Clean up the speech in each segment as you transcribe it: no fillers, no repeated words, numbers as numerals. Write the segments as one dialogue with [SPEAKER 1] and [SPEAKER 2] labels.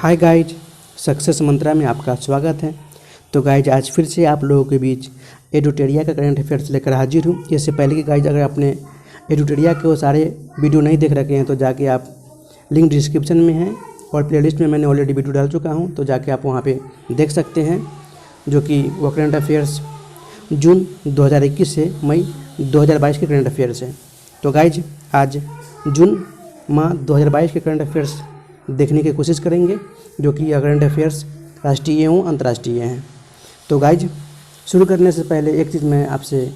[SPEAKER 1] Hi guys, success मंत्रा में आपका स्वागत है। तो गाइज आज फिर से आप लोगों के बीच एडुटेरिया का करंट अफेयर्स लेकर हाजिर हूँ। इससे पहले कि गाइज अगर आपने एडुटेरिया के वो सारे वीडियो नहीं देख रखे हैं तो जाके आप लिंक डिस्क्रिप्शन में है और प्लेलिस्ट में मैंने ऑलरेडी वीडियो डाल चुका हूँ, तो जाके आप वहाँ पे देख सकते हैं, जो कि वो करंट अफेयर्स जून 2021 से मई 2022 के करंट अफेयर्स हैं। तो गाइज आज जून माह 2022 के करंट अफेयर्स देखने की कोशिश करेंगे, जो कि करंट अफेयर्स राष्ट्रीय एवं अंतर्राष्ट्रीय हैं। तो गाइज शुरू करने से पहले एक चीज़ मैं आपसे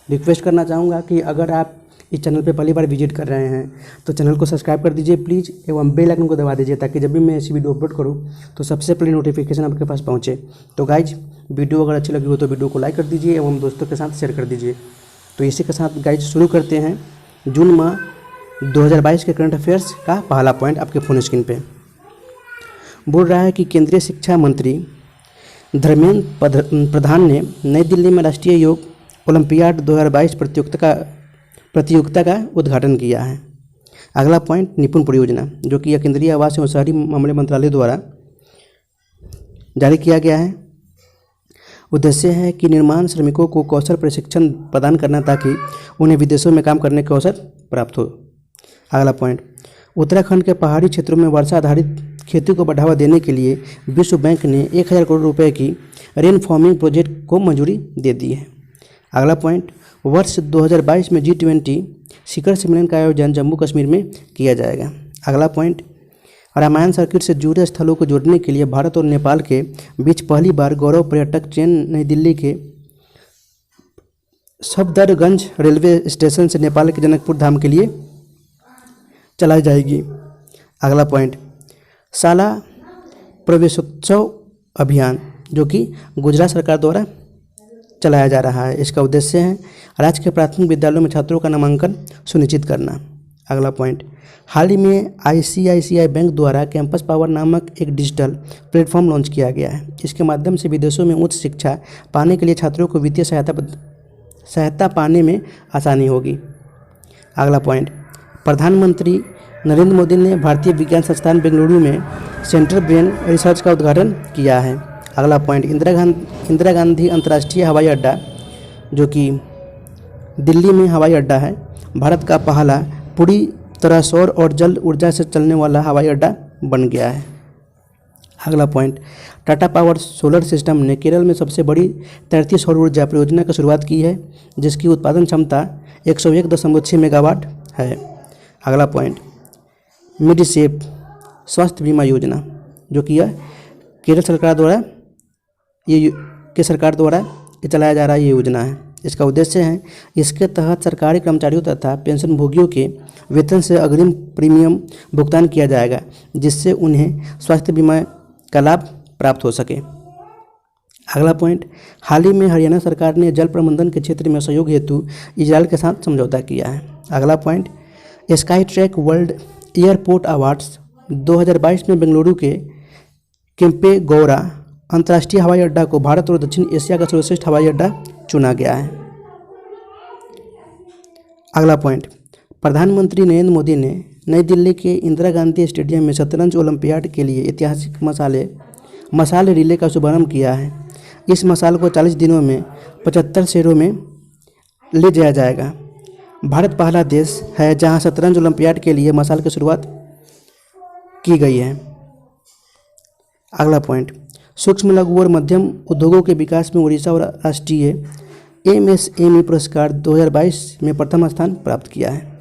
[SPEAKER 1] रिक्वेस्ट करना चाहूँगा कि अगर आप इस चैनल पे पहली बार विजिट कर रहे हैं तो चैनल को सब्सक्राइब कर दीजिए प्लीज़, एवं बेल आइकन को दबा दीजिए ताकि जब भी मैं ऐसी वीडियो अपलोड करूँ तो सबसे पहले नोटिफिकेशन आपके पास पहुँचे। तो गाइज वीडियो अगर अच्छी लगी हो तो वीडियो को लाइक कर दीजिए एवं दोस्तों के साथ शेयर कर दीजिए। तो इसी के साथ गाइज शुरू करते हैं जून माह 2022 के करंट अफेयर्स का पहला पॉइंट आपके फोन स्क्रीन पे बोल रहा है कि केंद्रीय शिक्षा मंत्री धर्मेंद्र प्रधान ने नई दिल्ली में राष्ट्रीय योग ओलंपियाड 2022 प्रतियोगिता का उद्घाटन किया है। अगला पॉइंट निपुण परियोजना, जो कि यह केंद्रीय आवास एवं शहरी मामले मंत्रालय द्वारा जारी किया गया है। उद्देश्य है कि निर्माण श्रमिकों को कौशल प्रशिक्षण प्रदान करना ताकि उन्हें विदेशों में काम करने का अवसर प्राप्त हो। अगला पॉइंट, उत्तराखंड के पहाड़ी क्षेत्रों में वर्षा आधारित खेती को बढ़ावा देने के लिए विश्व बैंक ने 1000 करोड़ रुपए की रेन फार्मिंग प्रोजेक्ट को मंजूरी दे दी है। अगला पॉइंट, वर्ष 2022 में G20 शिखर सम्मेलन का आयोजन जम्मू कश्मीर में किया जाएगा। अगला पॉइंट, रामायण सर्किट से जुड़े स्थलों को जोड़ने के लिए भारत और नेपाल के बीच पहली बार गौरव पर्यटक ट्रेन नई दिल्ली के सफदरगंज रेलवे स्टेशन से नेपाल के जनकपुर धाम के लिए चलाई जाएगी। अगला पॉइंट, शाला प्रवेशोत्सव अभियान, जो कि गुजरात सरकार द्वारा चलाया जा रहा है। इसका उद्देश्य है राज्य के प्राथमिक विद्यालयों में छात्रों का नामांकन सुनिश्चित करना। अगला पॉइंट, हाल ही में ICICI बैंक द्वारा कैंपस पावर नामक एक डिजिटल प्लेटफॉर्म लॉन्च किया गया है। इसके माध्यम से विदेशों में उच्च शिक्षा पाने के लिए छात्रों को वित्तीय सहायता पाने में आसानी होगी। अगला पॉइंट, प्रधानमंत्री नरेंद्र मोदी ने भारतीय विज्ञान संस्थान बेंगलुरु में सेंट्रल ब्रेन रिसर्च का उद्घाटन किया है। अगला पॉइंट, इंदिरा गांधी अंतर्राष्ट्रीय हवाई अड्डा, जो कि दिल्ली में हवाई अड्डा है, भारत का पहला पूरी तरह सौर और जल ऊर्जा से चलने वाला हवाई अड्डा बन गया है। अगला point, Tata power solar system ने केरल में सबसे बड़ी तैरती सौर ऊर्जा परियोजना की शुरुआत की है, जिसकी उत्पादन क्षमता 101.6 मेगावाट है। अगला पॉइंट, मेडिसेप स्वास्थ्य बीमा योजना, जो कि यह केरल सरकार द्वारा चलाया जा रहा ये योजना है। इसका उद्देश्य है इसके तहत सरकारी कर्मचारियों तथा पेंशनभोगियों के वेतन से अग्रिम प्रीमियम भुगतान किया जाएगा, जिससे उन्हें स्वास्थ्य बीमा का लाभ प्राप्त हो सके। अगला पॉइंट, हाल ही में हरियाणा सरकार ने जल प्रबंधन के क्षेत्र में सहयोग हेतु इजरायल के साथ समझौता किया है। अगला point, sky track world airport awards 2022 में बेंगलुरु के केम्पेगौड़ा अंतर्राष्ट्रीय हवाई अड्डा को भारत और दक्षिण एशिया का सर्वश्रेष्ठ हवाई अड्डा चुना गया है। अगला पॉइंट, प्रधानमंत्री नरेंद्र मोदी ने नई दिल्ली के इंदिरा गांधी स्टेडियम में शतरंज ओलंपियाड के लिए ऐतिहासिक मसाल रिले का शुभारंभ किया है। इस मसाल को 40 दिनों में 75 शहरों में ले जाया जाएगा। भारत पहला देश है जहां शतरंज ओलंपियाड के लिए मसाल की शुरुआत की गई है। अगला पॉइंट, सूक्ष्म लघु और मध्यम उद्योगों के विकास में उड़ीसा और राष्ट्रीय MSME पुरस्कार 2022 में प्रथम स्थान प्राप्त किया है।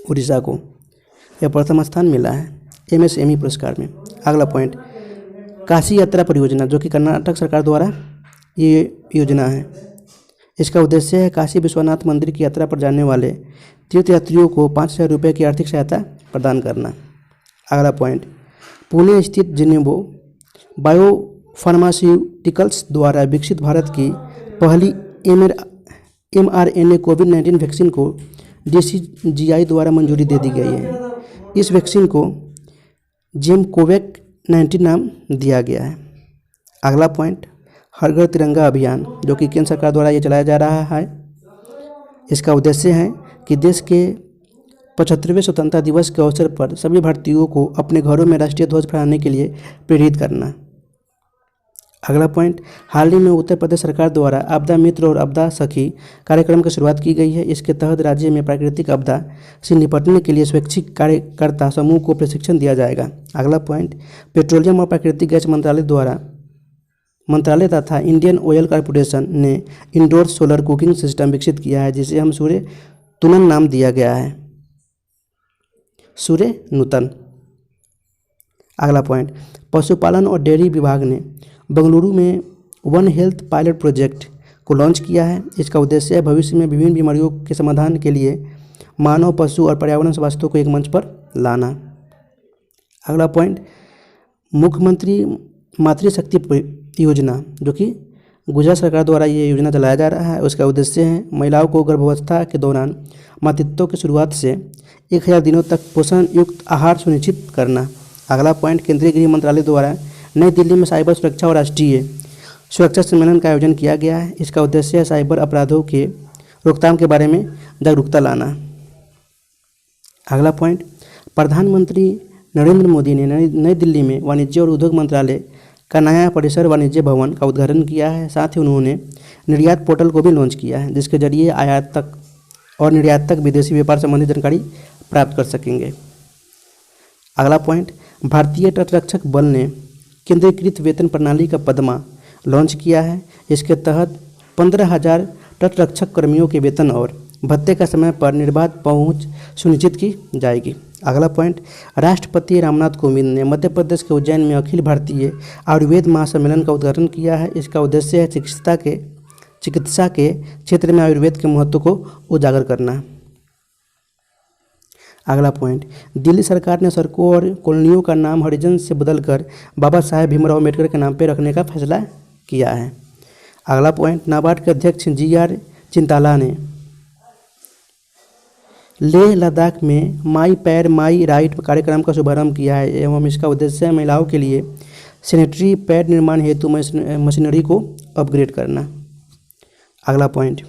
[SPEAKER 1] उड़ीसा को यह प्रथम स्थान मिला है MSME पुरस्कार में। अगला पॉइंट, काशी यात्रा परियोजना, जो कि कर्नाटक सरकार द्वारा ये योजना है। इसका उद्देश्य है काशी विश्वनाथ मंदिर की यात्रा पर जाने वाले तीर्थयात्रियों को 5000 रुपये की आर्थिक सहायता प्रदान करना। अगला पॉइंट, पुणे स्थित जिनेवो बायोफार्मास्यूटिकल्स द्वारा विकसित भारत की पहली mRNA कोविड-19 वैक्सीन को DCGI द्वारा मंजूरी दे दी गई है। इस वैक्सीन को JEM-COVAX-19 नाम दिया गया है। अगला पॉइंट, हर घर तिरंगा अभियान, जो कि केंद्र सरकार द्वारा ये चलाया जा रहा है। इसका उद्देश्य है कि देश के 75वें स्वतंत्रता दिवस के अवसर पर सभी भारतीयों को अपने घरों में राष्ट्रीय ध्वज फहराने के लिए प्रेरित करना। अगला पॉइंट, हाल ही में उत्तर प्रदेश सरकार द्वारा आपदा मित्र और आपदा सखी कार्यक्रम की शुरुआत की गई है। इसके तहत राज्य में प्राकृतिक आपदा से निपटने के लिए स्वैच्छिक कार्यकर्ता समूह को प्रशिक्षण दिया जाएगा। अगला पॉइंट, पेट्रोलियम और प्राकृतिक गैस मंत्रालय तथा इंडियन ऑयल कॉरपोरेशन ने इंडोर सोलर कुकिंग सिस्टम विकसित किया है, जिसे हम सूर्य तुनन नाम दिया गया है, सूर्य नूतन। अगला पॉइंट, पशुपालन और डेयरी विभाग ने बेंगलुरु में वन हेल्थ पायलट प्रोजेक्ट को लॉन्च किया है। इसका उद्देश्य है भविष्य में विभिन्न बीमारियों के समाधान के लिए मानव, पशु और पर्यावरण स्वास्थ्य को एक मंच पर लाना। अगला पॉइंट, मुख्यमंत्री मातृशक्ति योजना, जो कि गुजरात सरकार द्वारा ये योजना चलाया जा रहा है। उसका उद्देश्य है महिलाओं को गर्भावस्था के दौरान मातृत्व की शुरुआत से 1000 दिनों तक पोषण युक्त आहार सुनिश्चित करना। अगला पॉइंट, केंद्रीय गृह मंत्रालय द्वारा नई दिल्ली में साइबर सुरक्षा और राष्ट्रीय सुरक्षा सम्मेलन का आयोजन किया गया है। इसका उद्देश्य है साइबर अपराधों के रोकथाम के बारे में जागरूकता लाना। अगला पॉइंट, प्रधानमंत्री नरेंद्र मोदी ने नई दिल्ली में वाणिज्य और उद्योग मंत्रालय का नया परिसर वाणिज्य भवन का उद्घाटन किया है। साथ ही उन्होंने निर्यात पोर्टल को भी लॉन्च किया है, जिसके जरिए आयातक और निर्यातक विदेशी व्यापार संबंधी जानकारी प्राप्त कर सकेंगे। अगला पॉइंट, भारतीय तटरक्षक बल ने केंद्रीकृत वेतन प्रणाली का पदमा लॉन्च किया है। इसके तहत 15,000 तटरक्षक कर्मियों के वेतन और भत्ते का समय पर निर्बाध पहुंच सुनिश्चित की जाएगी। अगला पॉइंट, राष्ट्रपति रामनाथ कोविंद ने मध्य प्रदेश के उज्जैन में अखिल भारतीय आयुर्वेद महासम्मेलन का उद्घाटन किया है। इसका उद्देश्य है चिकित्सा के क्षेत्र में आयुर्वेद के महत्व को उजागर करना। अगला पॉइंट, दिल्ली सरकार ने सड़कों और कॉलोनियों का नाम हरिजन से बदलकर बाबा साहेब भीमराव अम्बेडकर के नाम पर रखने का फैसला किया है। अगला पॉइंट, नाबार्ड के अध्यक्ष GR चिंताला ने लेह लद्दाख में माई पैर माई राइट कार्यक्रम का शुभारंभ किया है एवं इसका उद्देश्य है महिलाओं के लिए सैनिटरी पैड निर्माण हेतु मशीनरी को अपग्रेड करना। अगला पॉइंट,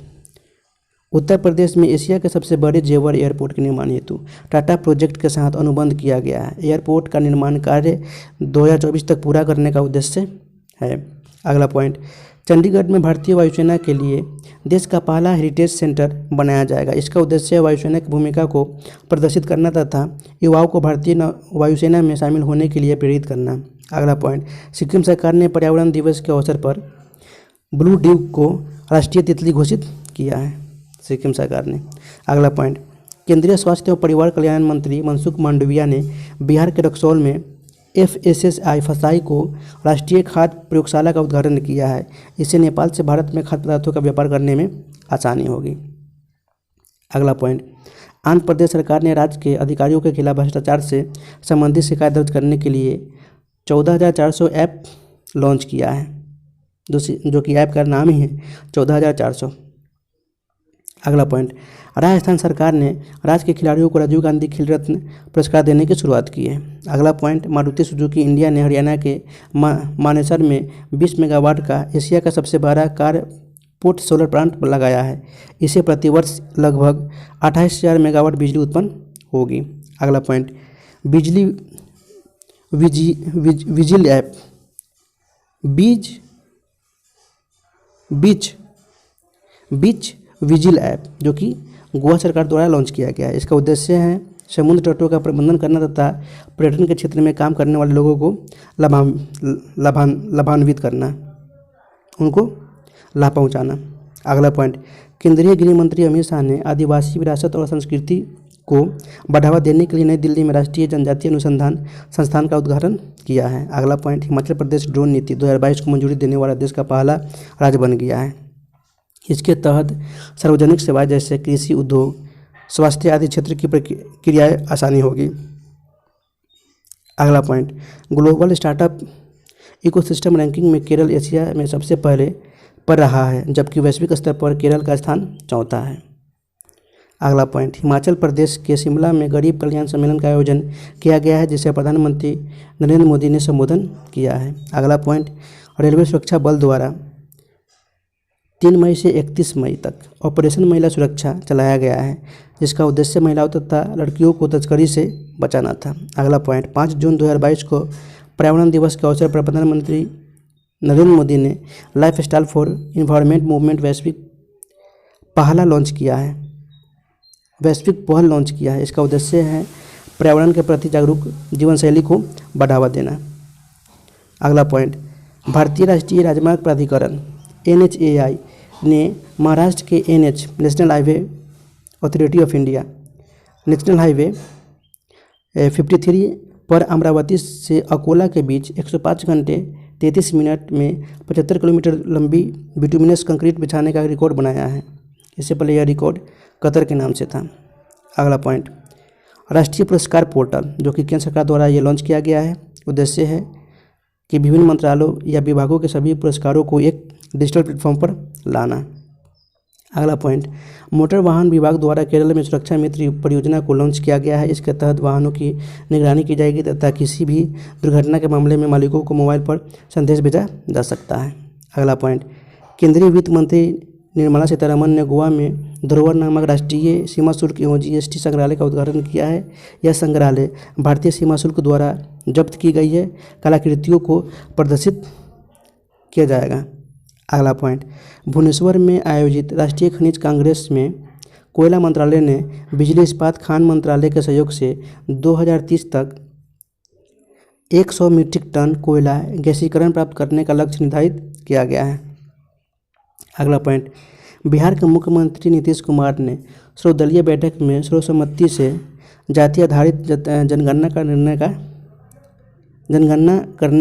[SPEAKER 1] उत्तर प्रदेश में एशिया के सबसे बड़े जेवर एयरपोर्ट के निर्माण हेतु टाटा प्रोजेक्ट के साथ अनुबंध किया गया है। एयरपोर्ट का निर्माण कार्य 2024 तक पूरा करने का उद्देश्य है। अगला पॉइंट, चंडीगढ़ में भारतीय वायुसेना के लिए देश का पहला हेरिटेज सेंटर बनाया जाएगा। इसका उद्देश्य वायुसेना की भूमिका को प्रदर्शित करना तथा युवाओं को भारतीय वायुसेना में शामिल होने के लिए प्रेरित करना। अगला पॉइंट, सिक्किम सरकार ने पर्यावरण दिवस के अवसर पर ब्लू ड्यूक को राष्ट्रीय तितली घोषित किया है, सिक्किम सरकार ने। अगला पॉइंट, केंद्रीय स्वास्थ्य एवं परिवार कल्याण मंत्री मनसुख मांडविया ने बिहार के रक्सौल में FSSAI फसाई को राष्ट्रीय खाद्य प्रयोगशाला का उद्घाटन किया है। इससे नेपाल से भारत में खाद्य पदार्थों का व्यापार करने में आसानी होगी। अगला पॉइंट, आंध्र प्रदेश सरकार ने राज्य के अधिकारियों के खिलाफ भ्रष्टाचार से संबंधित शिकायत दर्ज करने के लिए 14,400 ऐप लॉन्च किया है, जो कि ऐप का नाम ही है 14,400। अगला पॉइंट, राजस्थान सरकार ने राज्य के खिलाड़ियों को राजीव गांधी खेल रत्न पुरस्कार देने की शुरुआत की है। अगला पॉइंट, मारुति सुजुकी इंडिया ने हरियाणा के मानेसर में 20 मेगावाट का एशिया का सबसे बड़ा कारपोर्ट सोलर प्लांट लगाया है। इससे प्रतिवर्ष लगभग 28,000 मेगावाट बिजली उत्पन्न होगी। अगला पॉइंट, विजिल ऐप बीच विजिल ऐप, जो कि गोवा सरकार द्वारा लॉन्च किया गया है। इसका उद्देश्य है समुद्र तटों का प्रबंधन करना तथा पर्यटन के क्षेत्र में काम करने वाले लोगों को लाभान्वित करना, उनको लाभ पहुंचाना। अगला पॉइंट, केंद्रीय गृह मंत्री अमित शाह ने आदिवासी विरासत और संस्कृति को बढ़ावा देने के लिए नई दिल्ली में राष्ट्रीय जनजातीय अनुसंधान संस्थान का उद्घाटन किया है। अगला पॉइंट, हिमाचल प्रदेश ड्रोन नीति 2022 को मंजूरी देने वाला देश का पहला राज्य बन गया है। इसके तहत सार्वजनिक सेवाएं जैसे कृषि, उद्योग, स्वास्थ्य आदि क्षेत्र की प्रक्रियाएं आसानी होगी। अगला point, global startup ecosystem ranking में केरल एशिया में सबसे पहले पर रहा है, जबकि वैश्विक स्तर पर केरल का स्थान चौथा है। अगला पॉइंट, हिमाचल प्रदेश के शिमला में गरीब कल्याण सम्मेलन का आयोजन किया गया है, जिसे प्रधानमंत्री नरेंद्र मोदी ने संबोधन किया है। अगला पॉइंट, रेलवे सुरक्षा बल द्वारा 3 मई से 31 मई तक ऑपरेशन महिला सुरक्षा चलाया गया है, जिसका उद्देश्य महिलाओं तथा लड़कियों को तस्करी से बचाना था। अगला पॉइंट, 5 जून 2022 को पर्यावरण दिवस के अवसर पर प्रधानमंत्री नरेंद्र मोदी ने life style for environment movement वैश्विक पहल लॉन्च किया है। इसका उद्देश्य है पर्यावरण के प्रति जागरूक जीवन शैली को बढ़ावा देना। अगला पॉइंट, भारतीय राष्ट्रीय राजमार्ग प्राधिकरण NHAI ने महाराष्ट्र के NH national highway authority of India national highway 53 पर अमरावती से अकोला के बीच 105 घंटे 33 मिनट में 75 किलोमीटर लंबी बिटुमिनस कंक्रीट बिछाने का रिकॉर्ड बनाया है। इससे पहले यह रिकॉर्ड कतर के नाम से था। अगला पॉइंट, राष्ट्रीय पुरस्कार पोर्टल जो कि केंद्र सरकार द्वारा ये लॉन्च किया गया है। उद्देश्य है कि विभिन्न मंत्रालयों या विभागों के सभी पुरस्कारों को एक डिजिटल प्लेटफॉर्म पर लाना। अगला पॉइंट, मोटर वाहन विभाग द्वारा केरल में सुरक्षा मित्र परियोजना को लॉन्च किया गया है। इसके तहत वाहनों की निगरानी की जाएगी तथा किसी भी दुर्घटना के मामले में मालिकों को मोबाइल पर संदेश भेजा जा सकता है। अगला पॉइंट, केंद्रीय वित्त मंत्री निर्मला सीतारमण ने गोवा में धरोहर नामक राष्ट्रीय सीमा शुल्क एवं GST संग्रहालय का उद्घाटन किया है। यह संग्रहालय भारतीय सीमा शुल्क द्वारा जब्त की गई है कलाकृतियों को प्रदर्शित किया जाएगा। अगला पॉइंट, भुवनेश्वर में आयोजित राष्ट्रीय खनिज कांग्रेस में कोयला मंत्रालय ने बिजली इस्पात खान मंत्रालय के सहयोग से 2030 तक 100 मीट्रिक टन कोयला गैसीकरण प्राप्त करने का लक्ष्य निर्धारित किया गया है। अगला पॉइंट, बिहार के मुख्यमंत्री नीतीश कुमार ने सर्वदलीय बैठक में सर्वसम्मति से जाति आधारित जनगणना करने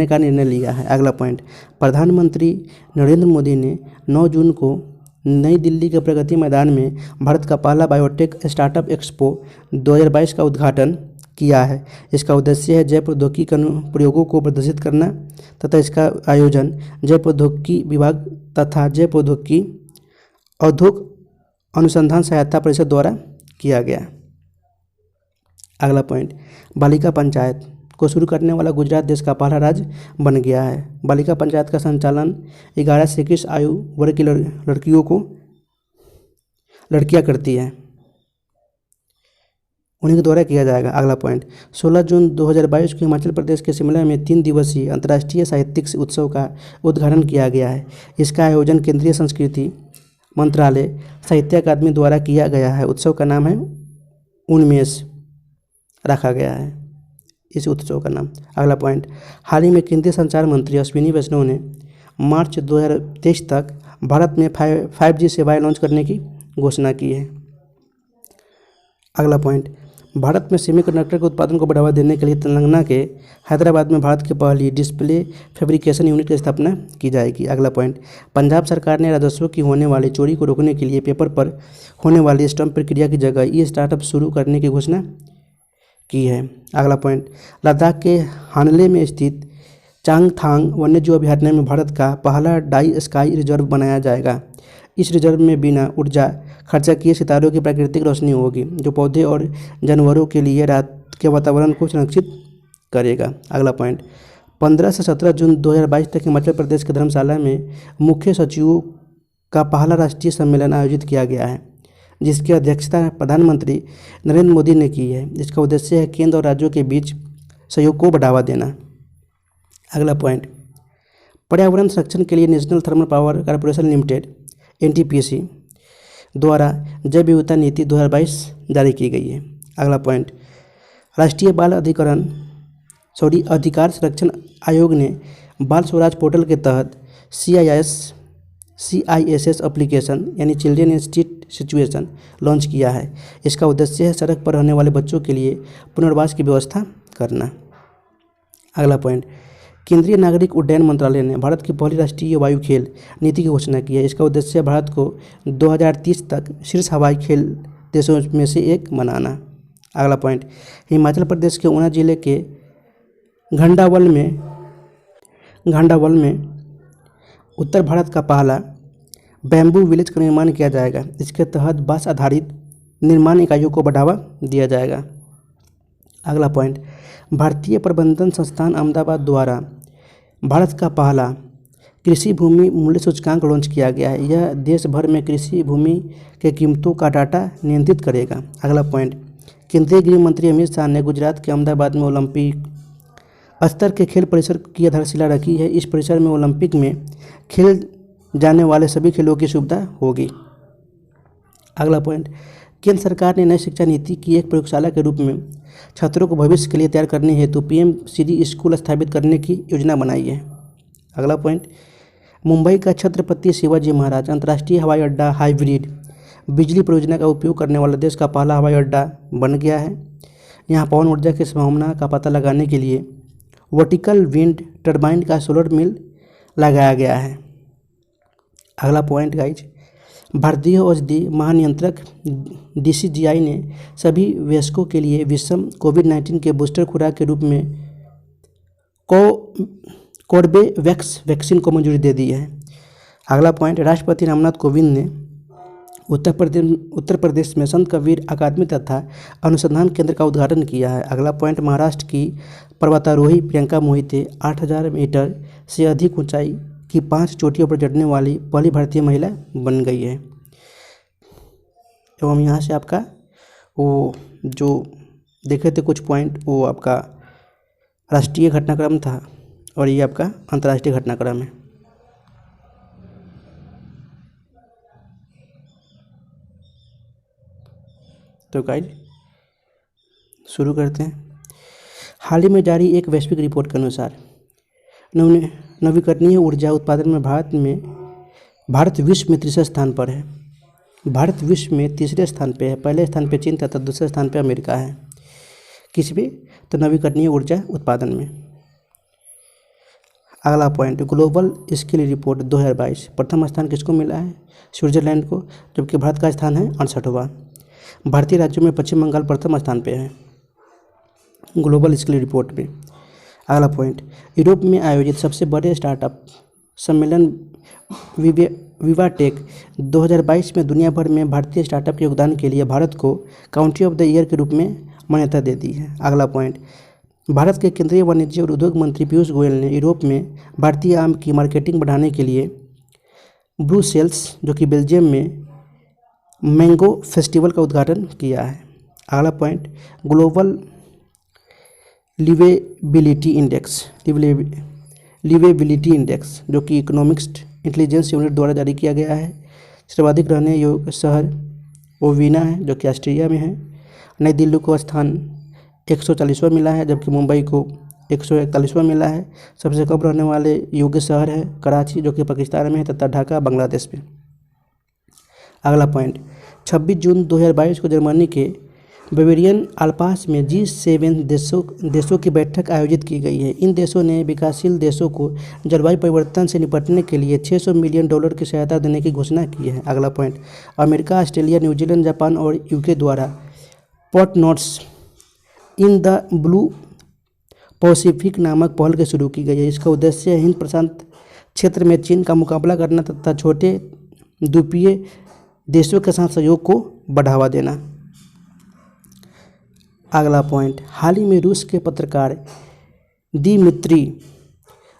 [SPEAKER 1] का निर्णय लिया है। अगला पॉइंट, प्रधानमंत्री नरेंद्र मोदी ने 9 जून को नई दिल्ली के प्रगति मैदान में भारत का पहला बायोटेक स्टार्टअप एक्सपो 2022 का उद्घाटन किया है। इसका उद्देश्य है जैव प्रौद्योगिकी के अनुप्रयोगों को प्रदर्शित करना तथा इसका आयोजन जैव प्रौद्योगिकी विभाग तथा जैव प्रौद्योगिकी औद्योग अनुसंधान सहायता परिषद द्वारा किया गया। अगला पॉइंट, बालिका पंचायत को शुरू करने वाला गुजरात देश का पहला राज्य बन गया है। बालिका पंचायत का संचालन 11 से 21 आयु वर्ग की लड़कियां करती हैं, उन्हीं के द्वारा किया जाएगा। अगला पॉइंट, 16 जून 2022 को हिमाचल प्रदेश के शिमला में 3 दिवसीय अंतर्राष्ट्रीय साहित्यिक उत्सव का उद्घाटन किया गया है। इसका आयोजन केंद्रीय संस्कृति मंत्रालय साहित्य अकादमी द्वारा किया गया है। उत्सव का नाम है उन्मेष रखा गया है इस उत्सव का नाम। अगला पॉइंट, हाल ही में केंद्रीय संचार मंत्री अश्विनी वैष्णव ने मार्च 2023 तक भारत में 5G सेवाएं लॉन्च करने की घोषणा की है। अगला पॉइंट, भारत में सेमीकंडक्टर के उत्पादन को बढ़ावा देने के लिए तेलंगाना के हैदराबाद में भारत की पहली डिस्प्ले फैब्रिकेशन यूनिट की स्थापना की जाएगी। अगला पॉइंट, पंजाब सरकार ने राजस्व की होने वाली चोरी को रोकने के लिए पेपर पर होने वाली स्टैंप प्रक्रिया की जगह ई स्टार्टअप शुरू करने की घोषणा की है। अगला पॉइंट, लद्दाख के हानले में स्थित चांगथांग वन्यजीव अभयारण्य में भारत का पहला डाई स्काई रिजर्व बनाया जाएगा। इस रिजर्व में बिना ऊर्जा खर्चा किए सितारों की प्राकृतिक रोशनी होगी, जो पौधे और जानवरों के लिए रात के वातावरण को संरक्षित करेगा। अगला पॉइंट, 15 से 17 जून 2022 तक हिमाचल प्रदेश के धर्मशाला में मुख्य सचिवों का पहला राष्ट्रीय सम्मेलन आयोजित किया गया है, जिसकी अध्यक्षता प्रधानमंत्री नरेंद्र मोदी ने की है। इसका उद्देश्य है केंद्र और राज्यों के बीच सहयोग को बढ़ावा देना। अगला पॉइंट, पर्यावरण संरक्षण के लिए national thermal power corporation limited NTPC द्वारा जैव विविधता नीति 2022 जारी की गई है। अगला पॉइंट, राष्ट्रीय बाल अधिकार संरक्षण आयोग ने बाल स्वराज पोर्टल के तहत CISS एप्लीकेशन यानी children in street situation launch किया है। इसका उद्देश्य है सड़क पर रहने वाले बच्चों के लिए पुनर्वास की व्यवस्था करना। अगला पॉइंट, केंद्रीय नागरिक उड्डयन मंत्रालय ने भारत की पहली राष्ट्रीय वायु खेल नीति की घोषणा की है। इसका उद्देश्य है भारत को 2030 तक शीर्ष हवाई खेल देशों में से एक बनाना। अगला पॉइंट, हिमाचल प्रदेश के ऊना जिले के घंडावल में उत्तर भारत का पहला बैम्बू विलेज का निर्माण किया जाएगा। इसके तहत बांस आधारित निर्माण इकाइयों को बढ़ावा दिया जाएगा। अगला पॉइंट, भारतीय प्रबंधन संस्थान अहमदाबाद द्वारा भारत का पहला कृषि भूमि मूल्य सूचकांक लॉन्च किया गया है। यह देश भर में कृषि भूमि के कीमतों का डाटा नियंत्रित करेगा। अगला पॉइंट, केंद्रीय गृह मंत्री अमित शाह ने गुजरात के अहमदाबाद में ओलंपिक स्तर के खेल परिसर की आधारशिला रखी है। इस परिसर में ओलंपिक में खेल जाने वाले सभी खेलों की सुविधा होगी। अगला पॉइंट, केंद्र सरकार ने नई शिक्षा नीति की एक प्रयोगशाला के रूप में छात्रों को भविष्य के लिए तैयार करने हेतु पीएम श्री स्कूल स्थापित करने की योजना बनाई है। अगला पॉइंट, मुंबई का छत्रपति शिवाजी महाराज अंतर्राष्ट्रीय हवाई अड्डा हाइब्रिड बिजली परियोजना का उपयोग करने वाला देश का पहला हवाई अड्डा बन गया है। यहाँ पवन ऊर्जा की संभावना का पता लगाने के लिए वर्टिकल विंड टर्बाइन का सोलर मिल लगाया गया है। अगला पॉइंट गाइज, भारतीय औषधि महानियंत्रक DCGI ने सभी वयस्कों के लिए विषम कोविड-19 के बूस्टर खुराक के रूप में कोर्बेवैक्स वैक्सीन को मंजूरी दे दी है। अगला पॉइंट, राष्ट्रपति रामनाथ कोविंद ने उत्तर प्रदेश में संत कबीर अकादमी तथा अनुसंधान केंद्र का उद्घाटन किया है। अगला पॉइंट, महाराष्ट्र की पर्वतारोही प्रियंका मोहिते 8000 मीटर से अधिक ऊंचाई की 5 चोटियों पर चढ़ने वाली पहली भारतीय महिला बन गई है। एवं यहाँ से आपका वो जो देखे थे कुछ पॉइंट, वो आपका राष्ट्रीय घटनाक्रम था और ये आपका अंतर्राष्ट्रीय घटनाक्रम है। तो गाइस शुरू करते हैं। हाल ही में जारी एक वैश्विक रिपोर्ट के अनुसार नवीकरणीय ऊर्जा उत्पादन में भारत विश्व में तीसरे स्थान पर है। भारत विश्व में तीसरे स्थान पे है। पहले स्थान पे चीन तथा दूसरे स्थान पे अमेरिका है। किस में? तो नवीकरणीय ऊर्जा उत्पादन में। अगला पॉइंट, ग्लोबल स्किल रिपोर्ट 2022 प्रथम स्थान किसको मिला है? स्विट्जरलैंड को, जबकि भारत का स्थान है 68वां। भारतीय राज्यों में पश्चिम बंगाल प्रथम स्थान पे है ग्लोबल स्किल रिपोर्ट में। अगला पॉइंट, यूरोप में आयोजित सबसे बड़े स्टार्टअप सम्मेलन विवाटेक 2022 में दुनिया भर में भारतीय स्टार्टअप के योगदान के लिए भारत को काउंट्री ऑफ द ईयर के रूप में मान्यता दे दी है। अगला पॉइंट, भारत के केंद्रीय वाणिज्य और उद्योग मंत्री पीयूष गोयल ने यूरोप में भारतीय आम की मार्केटिंग बढ़ाने के लिए ब्रुसेल्स, जो कि बेल्जियम में मैंगो फेस्टिवल का उद्घाटन किया है। अगला पॉइंट, ग्लोबल लिवेबिलिटी इंडेक्स जो कि इकोनॉमिक्स इंटेलिजेंस यूनिट द्वारा जारी किया गया है। सर्वाधिक रहने योग्य शहर ओविना है, जो कि ऑस्ट्रेलिया में है। नई दिल्ली को स्थान 140वां मिला है, जबकि मुंबई को 141वां मिला है। सबसे कम रहने वाले योग्य शहर है कराची, जो कि पाकिस्तान में है, तथा ढाका बांग्लादेश में। अगला पॉइंट, 26 जून 2022 को जर्मनी के बेवेरियन आल्प्स में G7 देशों की बैठक आयोजित की गई है। इन देशों ने विकासशील देशों को जलवायु परिवर्तन से निपटने के लिए $600 मिलियन की सहायता देने की घोषणा की है। अगला point, America, Australia, New Zealand, Japan और यूके द्वारा port notes in the blue Pacific नामक पहल के शुरू की गई है। इसका उद्देश्य हिंद प्रशांत क्षेत्र में चीन का मुकाबला करना तथा छोटे द्वीपीय देशों के साथ सहयोग को बढ़ावा देना। अगला पॉइंट, हाल ही में रूस के पत्रकार दिमित्री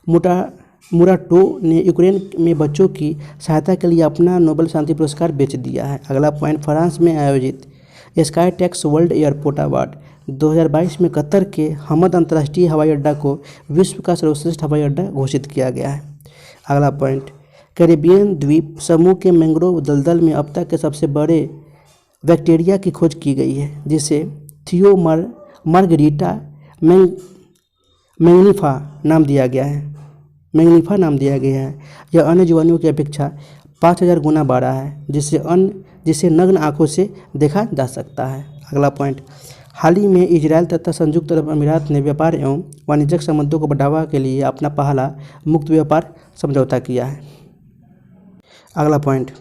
[SPEAKER 1] मुराटो ने यूक्रेन में बच्चों की सहायता के लिए अपना नोबेल शांति पुरस्कार बेच दिया है। अगला पॉइंट, फ्रांस में आयोजित sky tax world airport award 2022 में कतर के हमद अंतर्राष्ट्रीय हवाई अड्डा को विश्व का सर्वश्रेष्ठ हवाई अड्डा घोषित किया गया है। अगला पॉइंट, कैरेबियन द्वीप समूह के मैंग्रोव दलदल में अब तक के सबसे बड़े बैक्टीरिया की खोज की गई है, जिसे थियो मार्गरीटा मैग्निफा नाम दिया गया है। यह अन्य जीवाणुओं की अपेक्षा 5000 गुना बड़ा है, जिसे नग्न आंखों से देखा जा सकता है। अगला पॉइंट, हाल ही में इजरायल तथा संयुक्त अरब अमीरात ने व्यापार एवं वाणिज्यिक संबंधों को बढ़ावा के लिए अपना पहला मुक्त व्यापार समझौता किया है। अगला पॉइंट,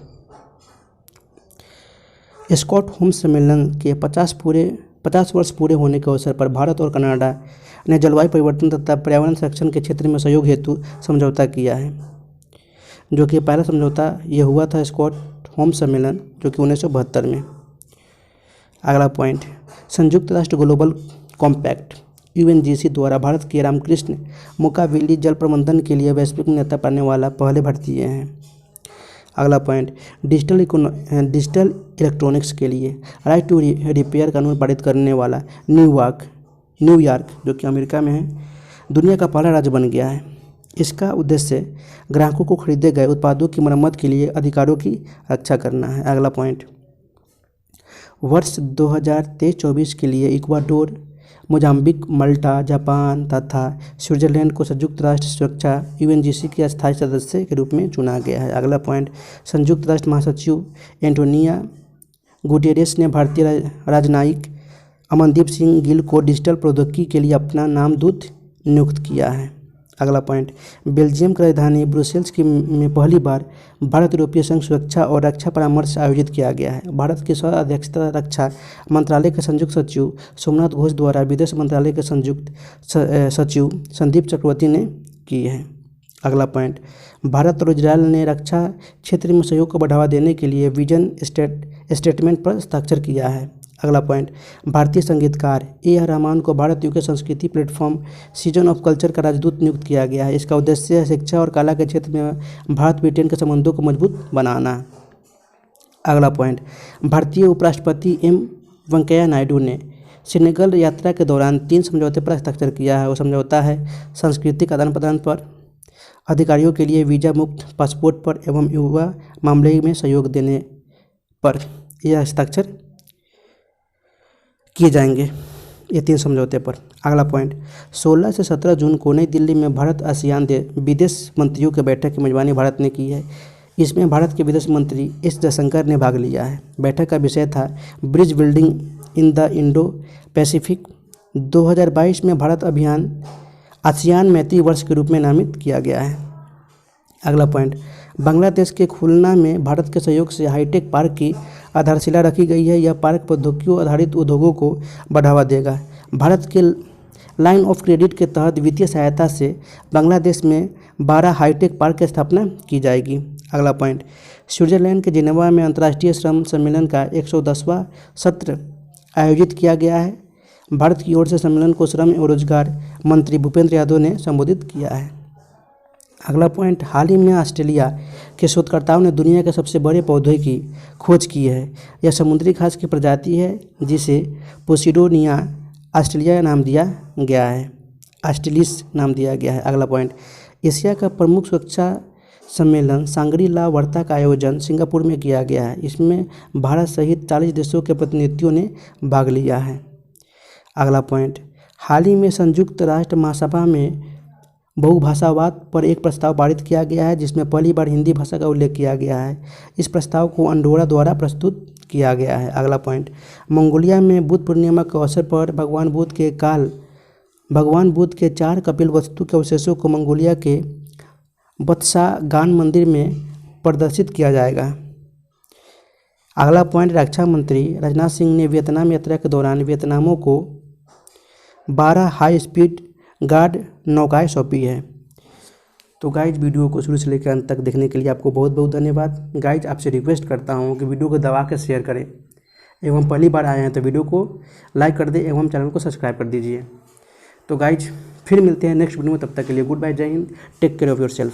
[SPEAKER 1] स्टॉकहोम सम्मेलन के 50 वर्ष पूरे होने के अवसर पर भारत और कनाडा ने जलवायु परिवर्तन तथा पर्यावरण संरक्षण के क्षेत्र में सहयोग हेतु समझौता किया है, जो कि पहला समझौता यह हुआ था स्टॉकहोम सम्मेलन, जो कि 1972 में। अगला पॉइंट, संयुक्त राष्ट्र ग्लोबल कॉम्पैक्ट UNGC द्वारा भारत के रामकृष्ण मुकाबिली जल प्रबंधन के लिए वैश्विक नेता पाने वाला पहले भारतीय हैं। अगला पॉइंट, डिजिटल इलेक्ट्रॉनिक्स के लिए राइट टू रिपेयर कानून पारित करने वाला न्यूयॉर्क जो कि अमेरिका में है, दुनिया का पहला राज्य बन गया है। इसका उद्देश्य ग्राहकों को खरीदे गए उत्पादों की मरम्मत के लिए अधिकारों की रक्षा करना है। अगला पॉइंट, वर्ष 2023-24 के लिए इक्वाडोर, मोजाम्बिक, माल्टा, जापान तथा स्विट्जरलैंड को संयुक्त राष्ट्र सुरक्षा UNGC के अस्थायी सदस्य के रूप में चुना गया है। अगला पॉइंट, संयुक्त राष्ट्र महासचिव एंटोनियो गुटेरेस ने भारतीय राजनयिक अमनदीप सिंह गिल को डिजिटल प्रौद्योगिकी के लिए अपना नामदूत नियुक्त किया है। अगला पॉइंट, बेल्जियम की राजधानी ब्रुसेल्स में पहली बार भारत यूरोपीय संघ सुरक्षा और रक्षा परामर्श आयोजित किया गया है। भारत की सह अध्यक्षता रक्षा मंत्रालय के संयुक्त सचिव सोमनाथ घोष द्वारा विदेश मंत्रालय के संयुक्त सचिव संदीप चक्रवर्ती ने की है। अगला पॉइंट, भारत और इजरायल ने रक्षा क्षेत्र में सहयोग को बढ़ावा देने के लिए विजन स्टेटमेंट पर हस्ताक्षर किया है। अगला पॉइंट, भारतीय संगीतकार AR रहमान को भारत UK संस्कृति प्लेटफॉर्म सीजन ऑफ कल्चर का राजदूत नियुक्त किया गया है। इसका उद्देश्य शिक्षा और कला के क्षेत्र में भारत ब्रिटेन के संबंधों को मजबूत बनाना। अगला पॉइंट, भारतीय उपराष्ट्रपति M वेंकैया नायडू ने सेनेगल यात्रा के दौरान 3 समझौते पर हस्ताक्षर किया है। वो समझौता है सांस्कृतिक आदान प्रदान पर, अधिकारियों के लिए वीज़ा मुक्त पासपोर्ट पर एवं युवा मामले में सहयोग देने पर यह हस्ताक्षर किए जाएंगे, ये 3 समझौते पर। अगला पॉइंट, 16 से 17 जून को नई दिल्ली में भारत आसियान विदेश मंत्रियों की बैठक की मेजबानी भारत ने की है। इसमें भारत के विदेश मंत्री S जयशंकर ने भाग लिया है। बैठक का विषय था bridge building in the Indo Pacific. 2022 में भारत अभियान आसियान मैत्री वर्ष के रूप में नामित किया गया है। अगला पॉइंट, बांग्लादेश के खुलना में भारत के सहयोग से हाईटेक पार्क की आधारशिला रखी गई है। यह पार्क प्रौद्योगिकी आधारित उद्योगों को बढ़ावा देगा। भारत के लाइन ऑफ क्रेडिट के तहत वित्तीय सहायता से बांग्लादेश में 12 हाईटेक पार्क की स्थापना की जाएगी। अगला पॉइंट, स्विट्जरलैंड के जिनेवा में अंतर्राष्ट्रीय श्रम सम्मेलन का 110वां सत्र आयोजित किया गया है। भारत की ओर से सम्मेलन को श्रम एवं रोजगार मंत्री भूपेंद्र यादव ने संबोधित किया है। अगला पॉइंट, हाल ही में ऑस्ट्रेलिया के शोधकर्ताओं ने दुनिया के सबसे बड़े पौधे की खोज की है। यह समुद्री घास की प्रजाति है जिसे पोसिडोनिया ऑस्ट्रेलिया नाम दिया गया है, ऑस्ट्रेलिस नाम दिया गया है। अगला पॉइंट, एशिया का प्रमुख सुरक्षा सम्मेलन सांग्री-ला वार्ता का आयोजन सिंगापुर में किया गया है। इसमें भारत सहित 40 देशों के प्रतिनिधियों ने भाग लिया है। अगला पॉइंट, हाल ही में संयुक्त राष्ट्र महासभा में बहुभाषावाद पर एक प्रस्ताव पारित किया गया है, जिसमें पहली बार हिंदी भाषा का उल्लेख किया गया है। इस प्रस्ताव को अंडोरा द्वारा प्रस्तुत किया गया है। अगला पॉइंट, मंगोलिया में बुद्ध पूर्णिमा के अवसर पर भगवान बुद्ध के 4 कपिल वस्तु के अवशेषों को मंगोलिया के बत्सा-गान मंदिर में प्रदर्शित किया जाएगा। अगला पॉइंट, रक्षा मंत्री राजनाथ सिंह ने वियतनाम यात्रा के दौरान वियतनामियों को 12 हाई स्पीड गार्ड नौकाएं सौंपी है। तो गाइज, वीडियो को शुरू से लेकर अंत तक देखने के लिए आपको बहुत बहुत धन्यवाद। गाइज, आपसे रिक्वेस्ट करता हूं कि वीडियो को दबा कर शेयर करें एवं पहली बार आए हैं तो वीडियो को लाइक कर दें एवं चैनल को सब्सक्राइब कर दीजिए। तो गाइज, फिर मिलते हैं नेक्स्ट वीडियो में, तब तक के लिए good bye, Jai Hind, take care of your self.